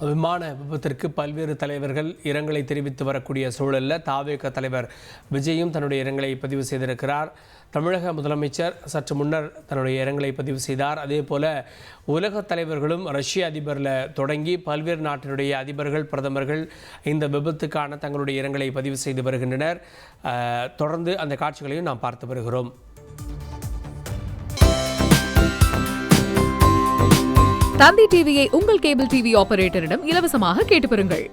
விமான விபத்திற்கு பல்வேறு தலைவர்கள் இரங்கலை தெரிவித்து வரக்கூடிய சூழலில் தாவேக தலைவர் விஜயும் தன்னுடைய இரங்கலை பதிவு செய்திருக்கிறார். தமிழக முதலமைச்சர் சற்று முன்னர் தன்னுடைய இரங்கலை பதிவு செய்தார். அதே போல உலக தலைவர்களும் ரஷ்ய அதிபரில் தொடங்கி பல்வேறு நாட்டினுடைய அதிபர்கள், பிரதமர்கள் இந்த விபத்துக்கான தங்களுடைய இரங்கலை பதிவு செய்து வருகின்றனர். தொடர்ந்து அந்த காட்சிகளையும் நாம் பார்த்து வருகிறோம். தந்தி டிவியை உங்கள் கேபிள் டிவி ஆபரேட்டரிடம் இலவசமாக கேட்டு பெறுங்கள்.